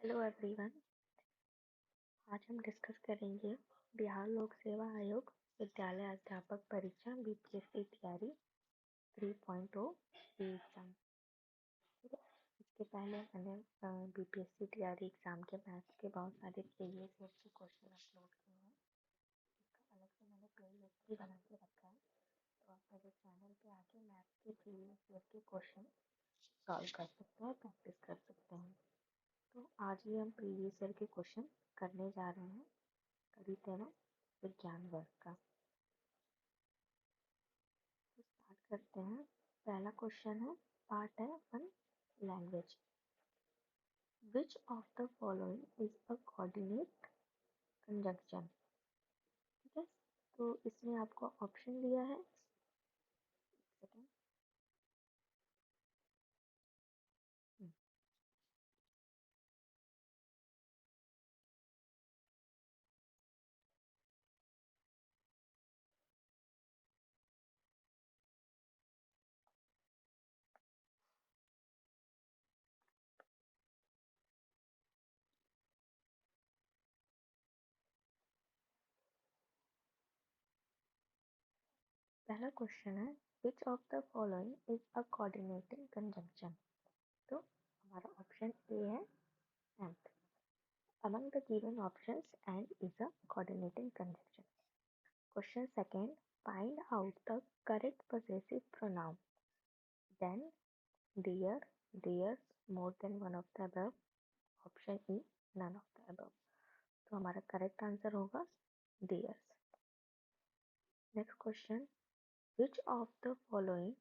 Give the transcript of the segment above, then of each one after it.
Hello everyone. आज हम discuss करेंगे बिहार लोक सेवा आयोग विद्यालय अध्यापक परीक्षा बीपीएससी तैयारी 3.0 ई एग्जाम। ठीक है। इसके पहले मैंने बीपीएससी तैयारी एग्जाम के मैथ्स के बहुत सारे प्रीवियस ईयर के क्वेश्चन अपलोड किए हैं। इसका अलग से मैंने प्लेलिस्ट भी बना के रखा है, तो आप मेरे चैनल पे आके मैथ्स के प्रीवियस ईयर के क्वेश्चन सॉल्व कर सकते हैं, प्रैक्टिस कर सकते हैं। तो आज ही हम प्रीवियस ईयर के क्वेश्चन करने जा रहे हैं कड़ी 13 विज्ञान वर्ग का। तो स्टार्ट करते हैं। पहला क्वेश्चन है, पार्ट है one, language. Which of the following is a coordinate conjunction. ठीक है, तो इसमें आपको ऑप्शन दिया है। सेकंड। पहला क्वेश्चन है, विच of the following is a coordinating conjunction. तो हमारा ऑप्शन ए है and. Among the given options, and is a coordinating conjunction. Question second, find out the correct possessive pronoun. Then, their, theirs, more than one of the above. Option E, none of the above. तो हमारा correct answer होगा theirs. Next question, which of the following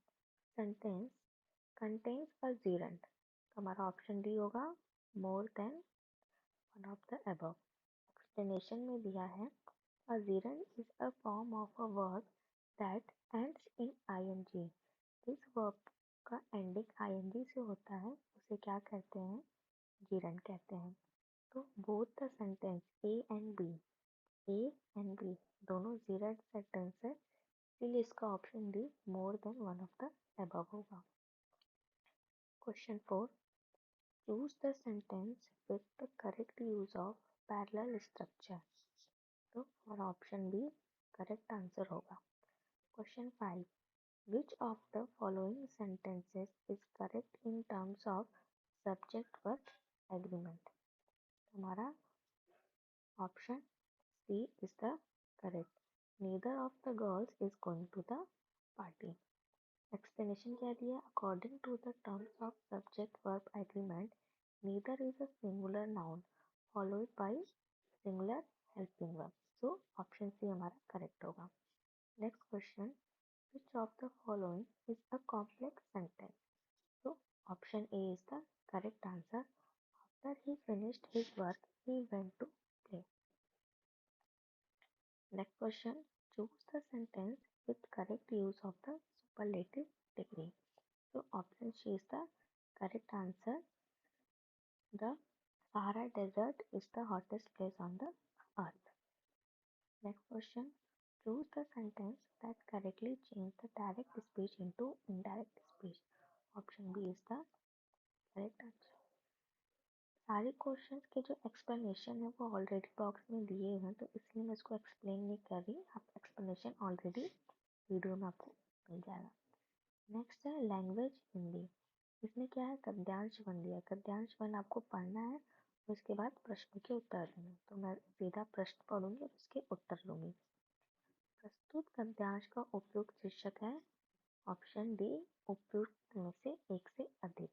sentence contains a gerund? तो हमारा option D होगा more than one of the above. Explanation में दिया है, a gerund is a form of a verb that ends in ing. इस verb का ending ing से होता है, उसे क्या कहते हैं? gerund कहते हैं। तो both the sentence A and B दोनों gerund सेंटेंस है, इसलिए इसका option D more than one of the above होगा। Question 4, choose the sentence with the correct use of parallel structure. तो हमारा ऑप्शन बी करेक्ट आंसर होगा। Question 5, which of the following sentences is correct in terms of subject verb agreement. हमारा option C is the correct. Neither of the girls is going to the party. Explanation क्या दिया, according to the terms of subject verb agreement neither is a singular noun followed by singular helping verb. So option C हमारा correct होगा। Next question, which of the following is a complex sentence? So option A is the correct answer. After he finished his work, he went to play. Next question, choose the sentence with correct use of the superlative degree. So option C is the correct answer. The Sahara Desert is the hottest place on the earth. Next question, choose the sentence that correctly change the direct speech into indirect speech. Option B is the correct answer. सारे questions के जो explanation है वो already box में दिए हैं, तो इसलिए मैं इसको एक्सप्लेन नहीं कर रही, आप एक्सप्लेनेशन ऑलरेडी वीडियो में आपको मिल जाएगा। नेक्स्ट है लैंग्वेज हिंदी। इसमें क्या है, गद्यांश वन दिया है। गद्यांश वन आपको पढ़ना है और उसके बाद प्रश्न के उत्तर देने। तो मैं सीधा प्रश्न पढ़ूंगी और उसके उत्तर लूंगी। प्रस्तुत गद्यांश का उपयुक्त शीर्षक है ऑप्शन डी, उपयुक्त में से एक से अधिक।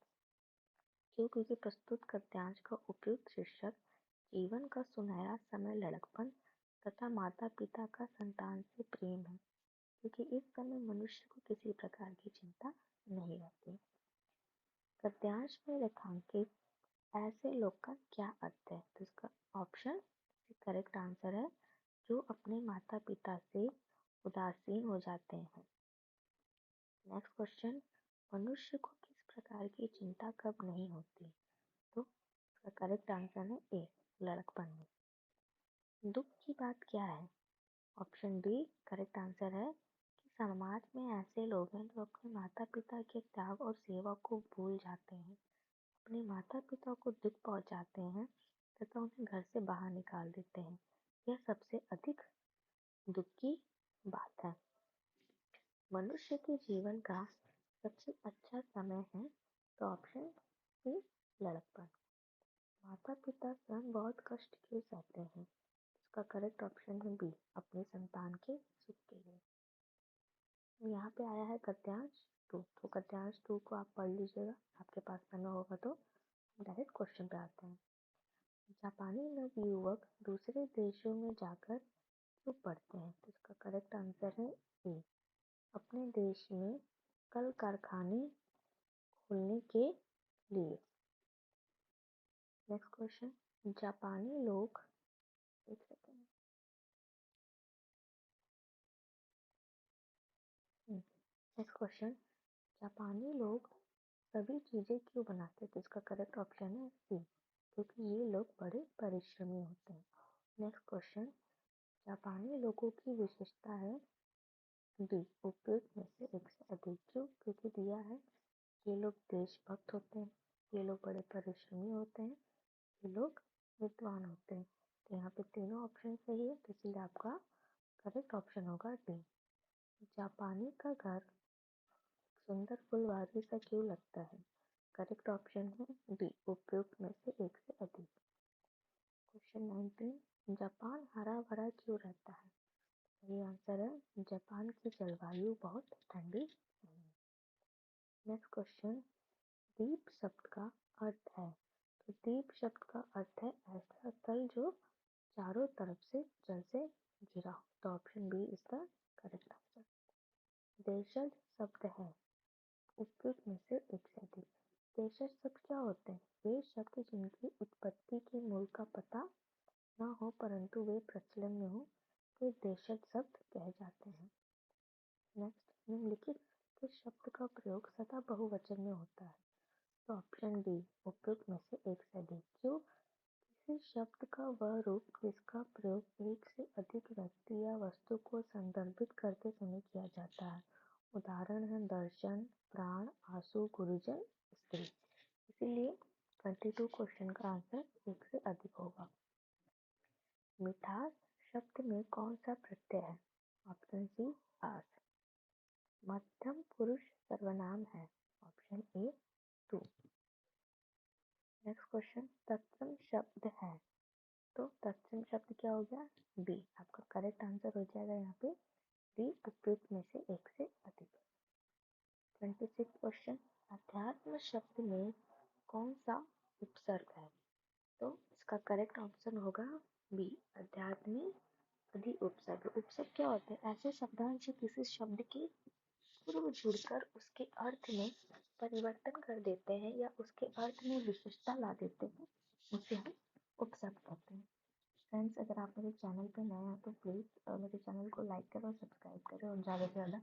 क्यों? क्योंकि प्रस्तुत गद्यांश का उपयुक्त शीर्षक जीवन का सुनहरा समय लड़कपन तथा माता पिता का संतान से प्रेम है, क्योंकि इस समय मनुष्य को किसी प्रकार की चिंता नहीं रहती। गद्यांश में रेखांकित ऐसे लोग का क्या अर्थ है? तो इसका ऑप्शन करेक्ट आंसर है, जो अपने माता पिता से उदासीन हो जाते हैं। नेक्स्ट क्वेश्चन, मनुष्य को किस प्रकार की चिंता कब नहीं होती? तो इसका करेक्ट आंसर है ए, लड़कपन में। दुख की बात क्या है? ऑप्शन बी करेक्ट आंसर है कि समाज में ऐसे लोग हैं जो अपने माता पिता के त्याग और सेवा को भूल जाते हैं। अपने माता पिता को दुख पहुंचाते हैं तथा उन्हें घर से बाहर निकाल देते हैं। यह सबसे अधिक दुख की बात है। मनुष्य के जीवन का सबसे अच्छा समय है तो ऑप्शन सी लड़कपन। माता पिता स्वयं बहुत कष्ट क्यों सहते हैं? इसका करेक्ट ऑप्शन है बी, अपनी संतान के सुख के लिए। यहाँ पे आया है गद्यांश 2, तो गद्यांश 2 को आप पढ़ लीजिएगा, आपके पास पेन होगा तो। डायरेक्ट क्वेश्चन पे आते हैं। जापानी नवयुवक दूसरे देशों में जाकर क्यों पढ़ते हैं? तो इसका करेक्ट आंसर है ए, अपने देश में कल कारखाने खोलने के लिए। नेक्स्ट क्वेश्चन, जापानी लोग, एक सेकेंड, नेक्स्ट क्वेश्चन, जापानी लोग सभी चीजें क्यों बनाते हैं? तो इसका करेक्ट ऑप्शन है सी, क्योंकि ये लोग बड़े परिश्रमी होते हैं। नेक्स्ट क्वेश्चन, जापानी लोगों की विशेषता है डी, उपयुक्त में से एक से अधिक। क्यों? क्योंकि दिया है ये लोग देशभक्त होते हैं, ये लोग बड़े परिश्रमी होते हैं, ये लोग विद्वान होते हैं। तो यहाँ पे तीनों ऑप्शन सही है, तो इसलिए आपका करेक्ट ऑप्शन होगा डी। जापानी का घर सुंदर फुलवारी सा क्यों लगता है? करेक्ट ऑप्शन है डी, उपयुक्त में से एक से अधिक। क्वेश्चन 19, जापान हरा भरा क्यों रहता है? सही आंसर है जापान की जलवायु बहुत ठंडी नहीं है। नेक्स्ट क्वेश्चन, द्वीप शब्द का अर्थ है। तो द्वीप शब्द का अर्थ है ऐसा स्थल जो चारों तरफ से जल से घिरा हो। तो option B is the correct answer. देशज शब्द है, उपयुक्त में से एक से अधिक। देशज शब्द क्या होते हैं? वे शब्द जिनकी उत्पत्ति के मूल का पता न हो परंतु वे प्रचलन में हो तो देशज शब्द कहे जाते हैं। नेक्स्ट, निम्नलिखित किस शब्द का प्रयोग सदा बहुवचन में होता है? तो ऑप्शन डी, उपयुक्त में से एक से अधिक। क्यों? किसी शब्द का वह रूप जिसका प्रयोग एक से अधिक व्यक्ति या वस्तु को संदर्भित करते समय किया जाता है। उदाहरण है दर्शन, प्राण, आंसू, गुरुजन, स्त्री। इसीलिए 22 क्वेश्चन का आंसर एक से अधिक होगा। मिठास शब्द में कौन सा प्रत्यय है? ऑप्शन सी आस। मध्यम पुरुष सर्वनाम है। ऑप्शन ए टू। नेक्स्ट क्वेश्चन, तत्सम शब्द है। तो तत्सम शब्द क्या हो गया? बी। आपका करेक्ट आंसर हो जाएगा यहाँ पे डी, उपयुक्त में से एक से अधिक। 26 क्वेश्चन, अध्यात्म शब्द में कौन सा उपसर्ग है? तो इसका करेक्ट ऑप्शन होगा बी, अध्यात्म में अधि उपसर्ग। उपसर्ग क्या होते हैं? ऐसे शब्दांश जो किसी शब्द के पूर्व जुड़कर उसके अर्थ में परिवर्तन कर देते हैं या उसके अर्थ में विशेषता ला देते हैं, उसे हम उपसर्ग कहते हैं। फ्रेंड्स, अगर आप मेरे चैनल पर नए हैं तो प्लीज़ मेरे चैनल को लाइक करें और सब्सक्राइब करें और ज़्यादा से ज़्यादा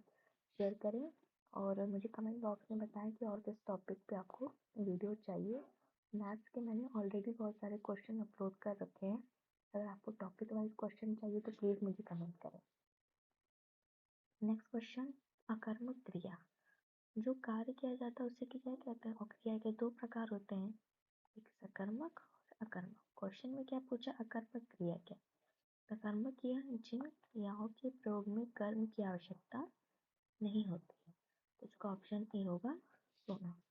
शेयर करें और मुझे कमेंट बॉक्स में बताएं कि और किस टॉपिक पे आपको वीडियो चाहिए। मैथ्स के मैंने ऑलरेडी बहुत सारे क्वेश्चन अपलोड कर रखे हैं। अगर आपको टॉपिक वाइज क्वेश्चन चाहिए तो प्लीज़ मुझे कमेंट करें। नेक्स्ट क्वेश्चन, अकर्मक क्रिया जो कार्य किया जाता है उसे क्या कहते हैं? और क्रिया के दो प्रकार होते हैं, एक सकर्मक और अकर्मक। क्वेश्चन में क्या पूछा? अकर्मक क्रिया क्या? सकर्मक क्रिया जिन क्रियाओं के प्रयोग में कर्म की आवश्यकता नहीं होती है। तो इसका ऑप्शन ए होगा सोना।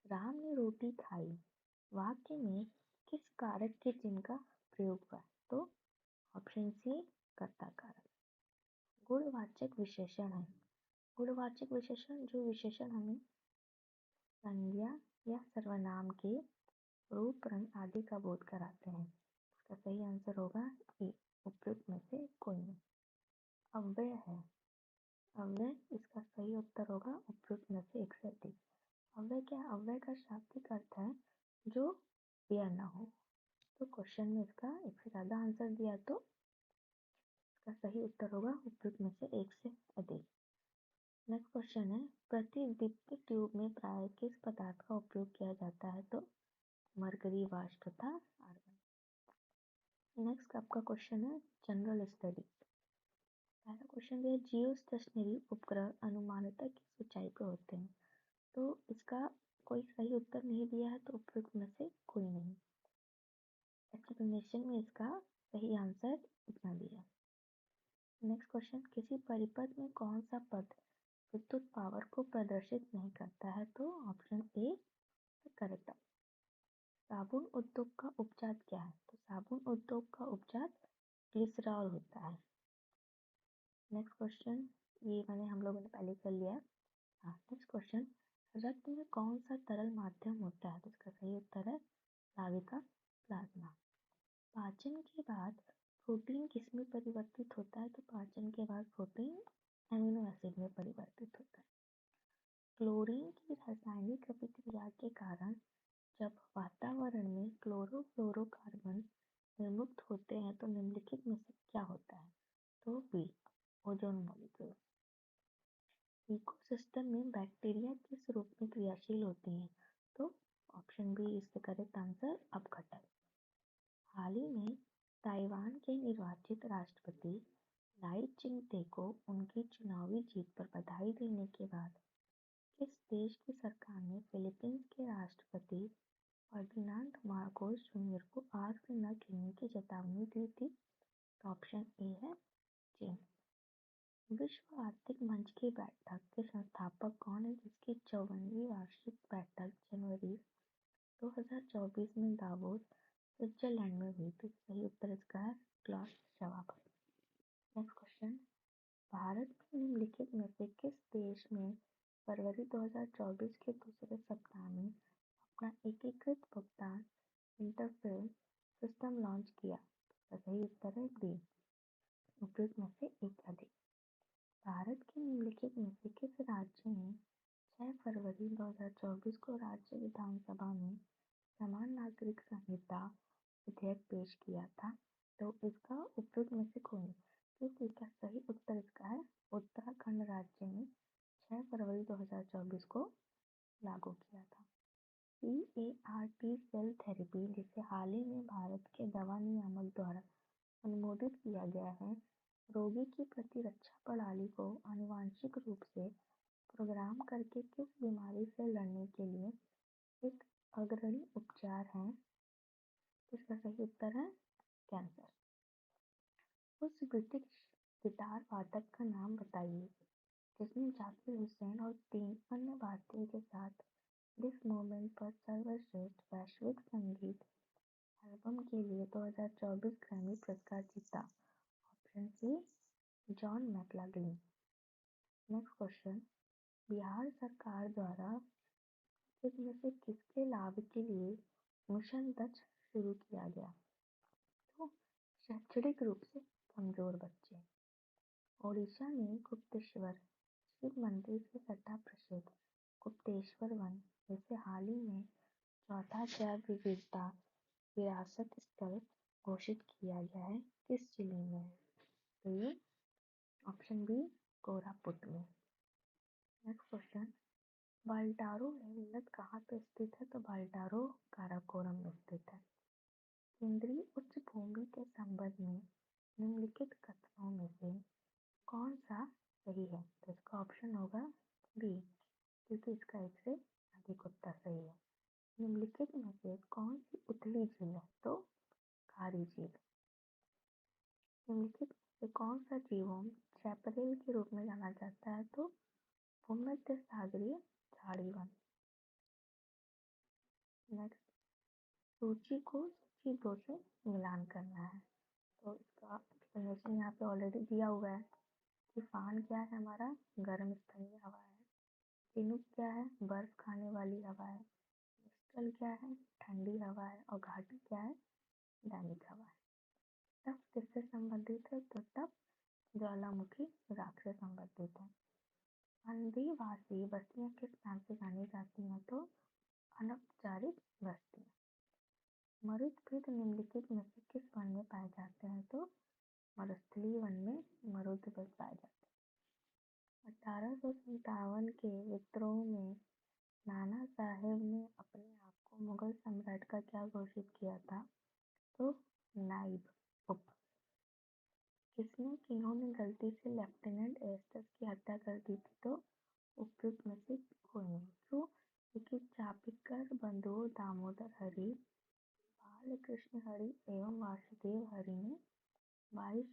राम ने रोटी खाई वाक्य में किस कारक के चिन्ह का प्रयोग हुआ? तो ऑप्शन सी, कर्ता कारक। गुणवाचक विशेषण है। गुणवाचक विशेषण जो विशेषण हमें संज्ञा या सर्वनाम के रूप, रंग आदि का बोध कराते हैं। इसका सही आंसर होगा ए, उपयुक्त में से कोई नहीं। अव्यय है। अव्यय, इसका सही उत्तर होगा उपयुक्त में से एक से अधिक। अव्यय क्या? अव्यय का शाब्दिक अर्थ है जो क्रिया न हो। तो क्वेश्चन में इसका एक से ज्यादा आंसर दिया तो इसका सही उत्तर होगा उपयुक्त में से एक से अधिक। नेक्स्ट क्वेश्चन है, प्रतिदीप्ति ट्यूब में प्राय किस पदार्थ का उपयोग किया जाता है? तो मरकरी, वाष्प तथा आर्गन। नेक्स्ट आपका क्वेश्चन है जनरल स्टडी। पहला क्वेश्चन है, जियो स्टेशनरी उपग्रह अनुमानतः किस ऊंचाई पर होते हैं? तो इसका कोई सही उत्तर नहीं दिया है तो उपयुक्त में से कोई नहीं। एक्सप्लेनेशन में इसका सही आंसर इतना दिया। नेक्स्ट क्वेश्चन, किसी परिपथ में कौन सा पद विद्युत पावर को प्रदर्शित नहीं करता है? तो ऑप्शन ए करेक्ट। साबुन उद्योग का उपजात क्या है? तो साबुन उद्योग का उपजात ग्लिसरॉल होता है। नेक्स्ट क्वेश्चन, ये मैंने हम लोगों ने पहले कर लिया है। हाँ, नेक्स्ट क्वेश्चन, रक्त में कौन सा तरल माध्यम होता है? तो इसका सही उत्तर है स्लाविका प्लाज्मा। पाचन के बाद प्रोटीन किस में परिवर्तित होता है? तो पाचन के बाद प्रोटीन एमिनो एसिड में परिवर्तित होता है। क्लोरीन की रासायनिक अभिक्रिया के कारण जब वातावरण में क्लोरोफ्लोरोकार्बन निर्मुक्त होते हैं तो निम्नलिखित में से क्या होता है? तो बी ओजोन मॉलिक्यूल। इकोसिस्टम में बैक्टीरिया किस रूप में क्रियाशील होते हैं? तो ऑप्शन बी इसका करेक्ट आंसर अपघटन। हाल ही में ताइवान के निर्वाचित राष्ट्रपति लाई चिंगते को उनकी चुनावी जीत पर बधाई देने के बाद किस देश की सरकार ने फिलीपींस के राष्ट्रपति फर्डिनांड मार्कोस जूनियर को आग से न खेलने की चेतावनी दी थी? तो ऑप्शन ए है चीन। विश्व आर्थिक मंच की बैठक के संस्थापक कौन है जिसकी 54वीं वार्षिक बैठक जनवरी 2024 में दावोस स्विट्जरलैंड में हुई थी? सही उत्तर इसका है क्लॉस जवाब। नेक्स्ट क्वेश्चन, भारत में निम्नलिखित में से किस देश में फरवरी 2024 के दूसरे सप्ताह में अपना एकीकृत भुगतान इंटरफेस सिस्टम लॉन्च किया? तो सही उत्तर है डी उपयुक्त में से एक अधिक। भारत के निम्नलिखित में से किस राज्य ने 6 फरवरी 2024 को राज्य विधानसभा में समान नागरिक संहिता विधेयक पेश किया था? तो इसका उपयुक्त में से कोई नहीं, क्योंकि इसका सही उत्तर इसका है उत्तराखंड राज्य ने 6 फरवरी 2024 को लागू किया था। CAR-T सेल थेरेपी, जिसे हाल ही में भारत के दवा नियामक द्वारा अनुमोदित किया गया है, रोगी की प्रतिरक्षा प्रणाली को आनुवंशिक रूप से प्रोग्राम करके किस बीमारी से लड़ने के लिए एक अग्रणी उपचार है? इसका सही उत्तर है कैंसर। उस ब्रिटिश गिटार वादक का नाम बताइए जिसने जाकिर हुसैन और 3 अन्य भारतीयों के साथ दिस मोमेंट पर सर्वश्रेष्ठ वैश्विक संगीत एल्बम के लिए 2024 ग्रैमी पुरस्कार जीता? Option C John McLaughlin. Next question, Bihar सरकार द्वारा इसमें से किसके लाभ के लिए मिशन दक्ष शुरू किया गया? तो शैक्षणिक रूप से कमजोर बच्चे। ओडिशा में गुप्तेश्वर शिव मंदिर से सटा प्रसिद्ध गुप्तेश्वर वन, जिसे हाल ही में चौथा जैव विविधता विरासत स्थल घोषित किया गया है, किस जिले में है? तो ये ऑप्शन बी कोरापुट में। नेक्स्ट क्वेश्चन, बाल्टारो हिमनद कहाँ पे स्थित है? तो बाल्टारो काराकोरम में स्थित है। केंद्रीय उच्च भूमि के संबंध में निम्नलिखित कथनों में से कौन सा सही है? तो इसका ऑप्शन होगा बी, क्योंकि इसका एक से अधिक उत्तर सही है। निम्नलिखित में से कौन सी उथली झील है? तो खारी झील। निम्नलिखित में से कौन सा जीवोम चैपरेल के रूप में जाना जाता है? तो भूमध्य सागरीय झाड़ी वन। नेक्स्ट, सूची को सूची 2 से मिलान करना है। तो इसका एक्सप्लेनेशन यहाँ पे ऑलरेडी दिया हुआ है कि फान क्या है हमारा गर्म स्तरीय हवा है, चिनूक क्या है बर्फ खाने वाली हवा है, मिस्टल क्या है ठंडी हवा है, और घाटी क्या है दैनिक हवा है। तप किससे संबंधित है? तो तप ज्वालामुखी राख से संबंधित है। आदिवासी बस्तियां किस नाम से जानी जाती हैं? तो अनौपचारिक बस्तियां। मरुदगृध निम्नलिखित में से किस वन में पाए जाते हैं? तो मरुस्थलीय वन में मरुदगृध पाए जाते हैं। 1857 के विद्रोह में नाना साहेब ने अपने आप को मुगल सम्राट का क्या घोषित किया था? तो नाइब उप। किन्होंने गलती से लेफ्टिनेंट एस्टस की हत्या कर दी थी? तो उपयुक्त में से कोई नहीं। क्यों? क्योंकि चापिकर बंधु दामोदर हरि, बालकृष्ण हरि एवं वासुदेव हरि ने 22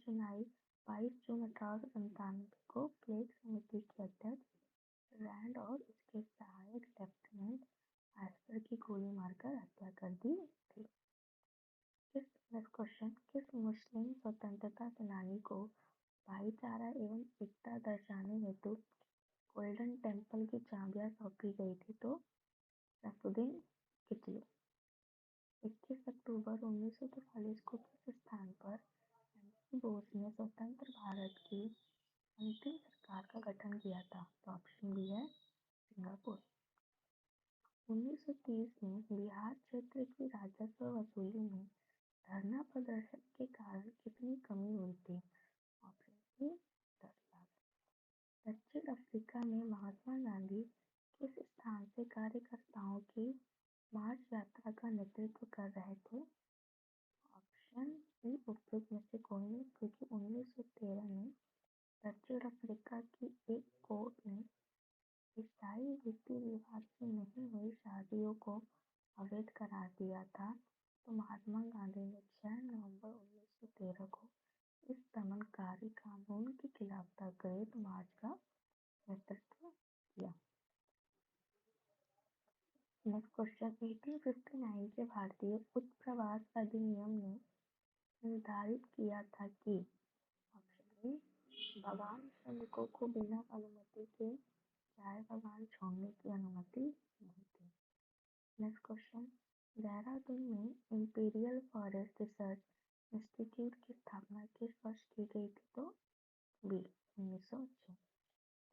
जून 1897 को प्लेग समिति के अध्यक्ष रैंड और उसके सहायक लेफ्टिनेंट एस्पर की गोली मारकर हत्या कर दी थी। नेक्स्ट क्वेश्चन, किस मुस्लिम स्वतंत्रता सेनानी को भाईचारा एवं एकता दर्शाने हेतु गोल्डन टेम्पल की चाबियां सौंपी गई थी? तो सैफुद्दीन किचलू। 21 अक्टूबर 1943 को किस स्थान पर एंथनी बोस ने स्वतंत्र भारत की अंतिम सरकार का गठन किया था? तो ऑप्शन बी है सिंगापुर। 1930 में बिहार क्षेत्र की राजस्व वसूली में धरना प्रदर्शन के कारण कितनी कमी हुई थी? Option C 10 lakh. दक्षिण अफ्रीका में महात्मा गांधी किस स्थान से कार्यकर्ताओं की मार्च यात्रा का नेतृत्व कर रहे थे? ऑप्शन सी उपयुक्त में से कोई नहीं, क्योंकि 1913 में दक्षिण अफ्रीका की एक कोर्ट ने ईसाई रीति रिवाज से नहीं हुई शादियों को अवैध करार दिया था। तो महात्मा गांधी ने 6 नवंबर 1913 को इस दमनकारी कानून के खिलाफ द ग्रेट मार्च का नेतृत्व किया। नेक्स्ट क्वेश्चन, 1859 के भारतीय उत्प्रवास अधिनियम ने निर्धारित किया था कि ऑप्शन ए बागान श्रमिकों को बिना अनुमति के चाय बागान छोड़ने की अनुमति नहीं थी। नेक्स्ट क्वेश्चन, देहरादून में इंपीरियल फॉरेस्ट रिसर्च इंस्टीट्यूट की स्थापना किस वर्ष की गई थी? तो बी 1906।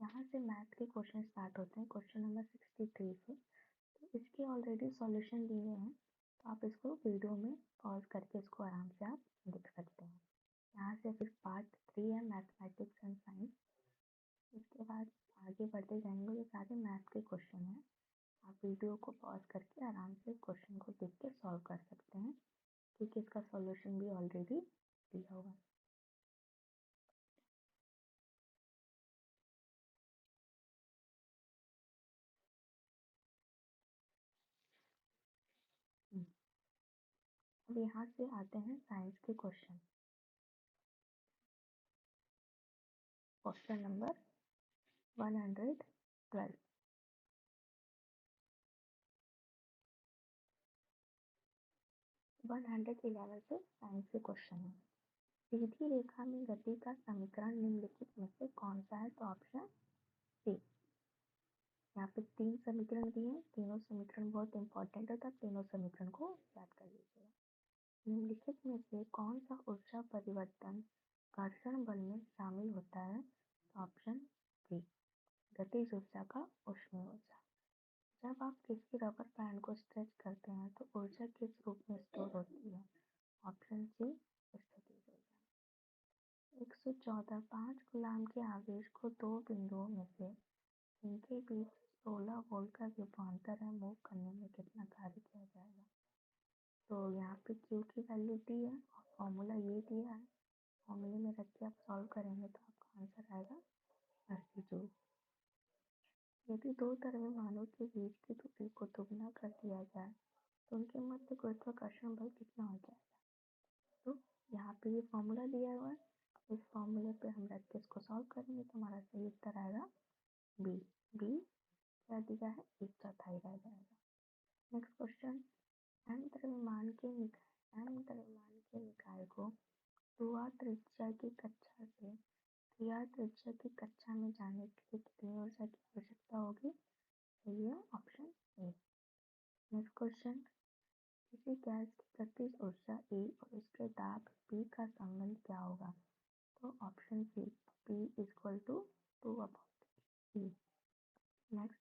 यहाँ से मैथ के क्वेश्चन स्टार्ट होते हैं, क्वेश्चन नंबर 63 से। तो इसके ऑलरेडी सॉल्यूशन दिए हैं, तो आप इसको वीडियो में पॉज करके इसको आराम से आप देख सकते हैं। यहाँ से फिर पार्ट 3 है मैथमेटिक्स एंड साइंस। इसके बाद आगे बढ़ते जाएंगे, ये सारे मैथ के क्वेश्चन हैं। आप वीडियो को पॉज करके आराम से क्वेश्चन को देख के सॉल्व कर सकते हैं, क्योंकि इसका सॉल्यूशन भी ऑलरेडी दिया हुआ है। अब यहाँ से आते हैं साइंस के क्वेश्चन। Question number 112। 111 से साइंस के क्वेश्चन है। सीधी रेखा में गति का समीकरण निम्नलिखित में से कौन सा है? तो ऑप्शन सी। यहाँ पे 3 समीकरण दिए हैं, तीनों समीकरण बहुत इंपॉर्टेंट है, तो तीनों समीकरण को याद कर लीजिएगा। निम्नलिखित में से कौन सा ऊर्जा परिवर्तन घर्षण बल में शामिल होता है? तो ऑप्शन डी गतिज ऊर्जा का ऊष्मीय ऊर्जा। जब आप किसी रबर बैंड को स्ट्रेच करते हैं तो ऊर्जा किस रूप में स्टोर होती है? ऑप्शन सी स्थितिज ऊर्जा। 114 5 कूलाम के आवेश को दो बिंदुओं में से इनके बीच 16 वोल्ट का विभवांतर है, मूव करने में कितना कार्य किया जाएगा? तो यहाँ पे Q की वैल्यू दी है और फॉर्मूला ये दिया है। फॉर्मूले में रख के आप सॉल्व करेंगे तो आपका आंसर आएगा 80 जूल। यदि दो द्रव्यमानों के बीच की दूरी को दोगुना कर दिया जाए तो उनके मध्य गुरुत्वाकर्षण बल कितना हो जाएगा? तो यहाँ पे ये फॉर्मूला दिया हुआ है, इस फॉर्मूले पे हम रख के इसको सॉल्व करेंगे तो हमारा सही उत्तर आएगा बी। बी क्या दिया है? 1/4 रह जाएगा। नेक्स्ट क्वेश्चन, एम द्रव्यमान के निकाय को 2r त्रिज्या की कक्षा से 3r त्रिज्या की कक्षा में जाने के लिए कितनी ऊर्जा की आवश्यकता होगी? तो ये ऑप्शन ए। नेक्स्ट क्वेश्चन, किसी गैस की गतिज ऊर्जा E और उसके दाब P का संबंध क्या होगा? तो option C P equal to 2/E। Next,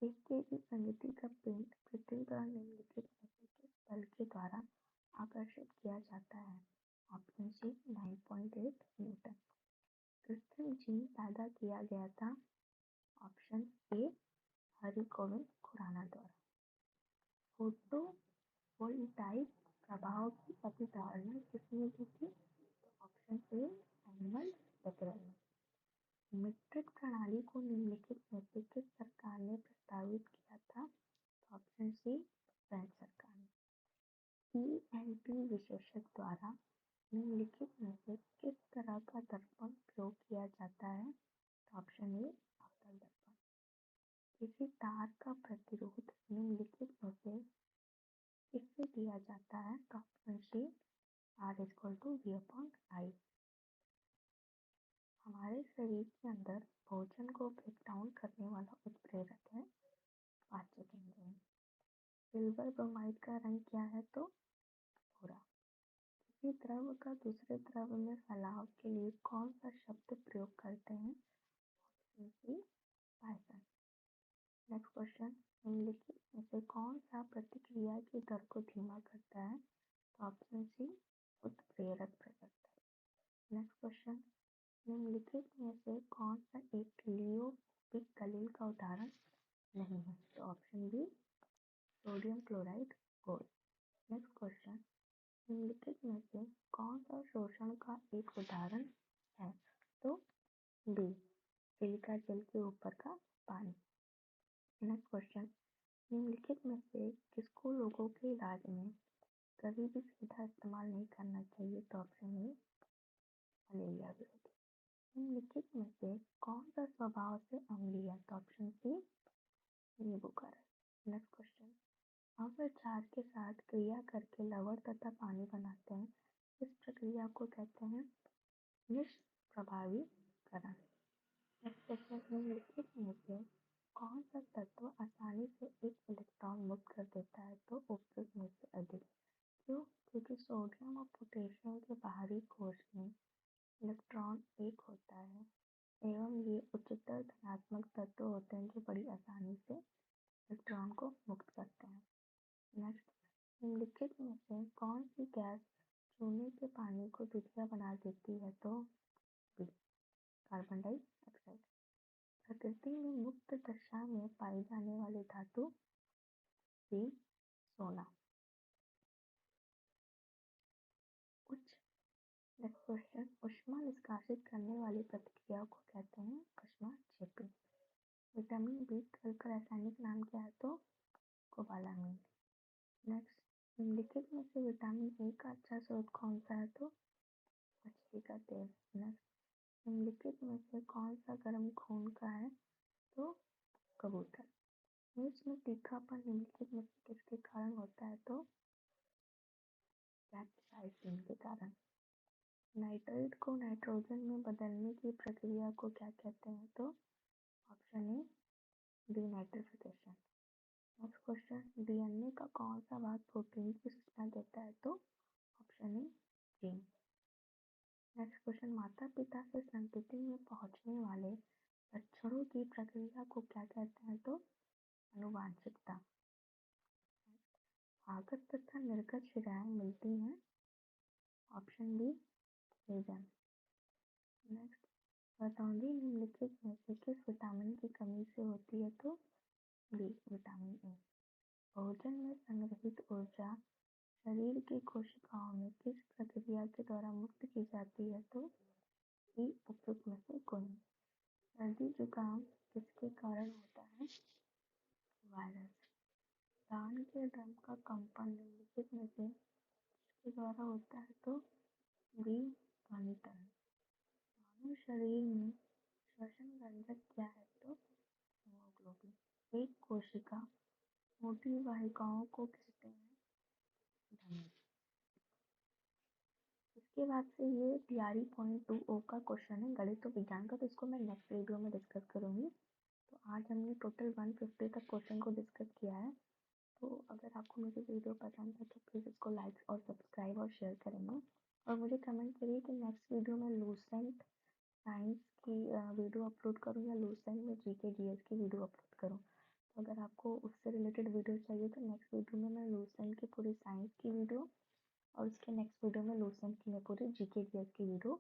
1 kg प्रमिति का पिंड पृथ्वी द्वारा निम्नलिखित में से किस बल के द्वारा आकर्षित किया जाता है? Option C 9.8 newton. कृत्रिम जीन पैदा किया गया था? ऑप्शन ए हरिगोविंद खुराना द्वारा। फोटो वोल्टाइक प्रभाव की अवधारणा किसने दी थी? तो ऑप्शन ए एनिमल बेकरल ने। मीट्रिक प्रणाली को निम्नलिखित में से किस सरकार ने प्रस्तावित किया था? ऑप्शन सी फ्रेंच सरकार ने। ईएनटी विशेषज्ञ द्वारा निम्नलिखित में से किस तरह का दर्पण प्रयोग किया जाता है? ऑप्शन ए अवतल दर्पण। किसी तार का प्रतिरोध निम्नलिखित में से किससे दिया जाता है? Option C R equal to V upon I. हमारे शरीर के अंदर भोजन को ब्रेक डाउन करने वाला उत्प्रेरक है पाचक एंजाइम। सिल्वर ब्रोमाइड का रंग क्या है? तो भूरा। किसी द्रव का दूसरे द्रव में फैलाव के लिए कौन सा शब्द प्रयोग करते हैं? Option C Python. Next question, निम्नलिखित में से कौन सा प्रतिक्रिया की दर को धीमा करता है? ऑप्शन सी उत्प्रेरक प्रवर्तक। नेक्स्ट क्वेश्चन, निम्नलिखित में से कौन सा एक लियोपिक दलील का उदाहरण नहीं है? तो option B sodium chloride gold. Next question, निम्नलिखित में से कौन सा शोषण का एक उदाहरण है? तो बी सिलिका जेल के ऊपर का पानी। नेक्स्ट क्वेश्चन, निम्नलिखित में से किसको लोगों के इलाज में कभी भी सीधा इस्तेमाल नहीं करना चाहिए? तो ऑप्शन ए मलेरिया विरोधी। निम्नलिखित में से कौन सा स्वभाव से अम्लीय है? तो ऑप्शन सी नींबू का रस। नेक्स्ट क्वेश्चन, अम्ल क्षार के साथ क्रिया करके लवण तथा पानी बनाते हैं, इस प्रक्रिया को कहते हैं निष्प्रभावीकरण। नेक्स्ट क्वेश्चन, निम्नलिखित में से कौन सा तत्व आसानी से एक इलेक्ट्रॉन मुक्त कर देता है? तो उपयुक्त में से अधिक। क्यों? क्योंकि सोडियम और पोटेशियम के बाहरी कोश में इलेक्ट्रॉन एक होता है एवं ये उच्चतर धनात्मक तत्व होते हैं जो बड़ी आसानी से इलेक्ट्रॉन को मुक्त करते हैं। नेक्स्ट, निम्नलिखित में से कौन सी गैस चूने के पानी को दूधिया बना देती है? तो बी कार्बन डाइऑक्साइड। प्रकृति में मुक्त दशा में पाई जाने वाली धातु सी सोना। उच्च नेक्स्ट क्वेश्चन, ऊष्मा निष्कासित करने वाली प्रतिक्रिया को कहते हैं ऊष्माक्षेपी। विटामिन बी12 का रासायनिक नाम क्या है? तो कोबालामीन। नेक्स्ट, निम्नलिखित में से विटामिन ए का अच्छा स्रोत कौन सा है? तो मछली का तेल। नेक्स्ट, निम्नलिखित में से कौन सा गर्म खून का है? तो कबूतर। मिर्च में तीखापन निम्नलिखित में से किसके कारण होता है? तो कैप्साइसिन के कारण। नाइट्रेट को नाइट्रोजन में बदलने की प्रक्रिया को क्या कहते हैं? तो option A denitrification. Next question, DNA का कौन सा भाग प्रोटीन की सूचना देता है? तो option A gene. Next question, माता पिता से संतति में पहुंचने वाले लक्षणों की प्रक्रिया को क्या कहते हैं? तो आनुवांशिकता। आगत तथा निर्गत शिराएं मिलती हैं। Option B vision. नेक्स्ट, रतौंधी निम्नलिखित में से किस विटामिन की कमी से होती है? तो बी विटामिन ए। भोजन में संग्रहित ऊर्जा शरीर की कोशिकाओं में किस प्रक्रिया के द्वारा मुक्त की जाती है? तो ई उपयुक्त में से कोई नहीं। सर्दी जुकाम किसके कारण होता है? वायरस। दान के ड्रम का कंपन निम्नलिखित में से किसके द्वारा होता है? तो बी ध्वनि तरंग। मानव शरीर में श्वसन रंजक क्या है? तो हीमोग्लोबिन। एक कोशिका मोटी वाहिकाओं को कहते हैं धमनी। इसके बाद से ये टीआरई पॉइंट 2 का क्वेश्चन है गणित और विज्ञान का, तो इसको मैं नेक्स्ट वीडियो में डिस्कस करूंगी। तो आज हमने टोटल 150 तक क्वेश्चन को डिस्कस किया है। तो अगर आपको मेरी वीडियो पसंद है तो प्लीज़ इसको लाइक और सब्सक्राइब और शेयर करेंगे, और मुझे कमेंट करिए कि नेक्स्ट वीडियो में लूसेंट साइंस की वीडियो अपलोड करूँ या लूसेंट में जीके जीएस की वीडियो अपलोड करूँ। तो अगर आपको उससे रिलेटेड वीडियो चाहिए तो नेक्स्ट वीडियो में मैं लूसेंट की पूरी साइंस की वीडियो और उसके नेक्स्ट वीडियो में लूसेंट की मैं पूरी जीके जीएस की वीडियो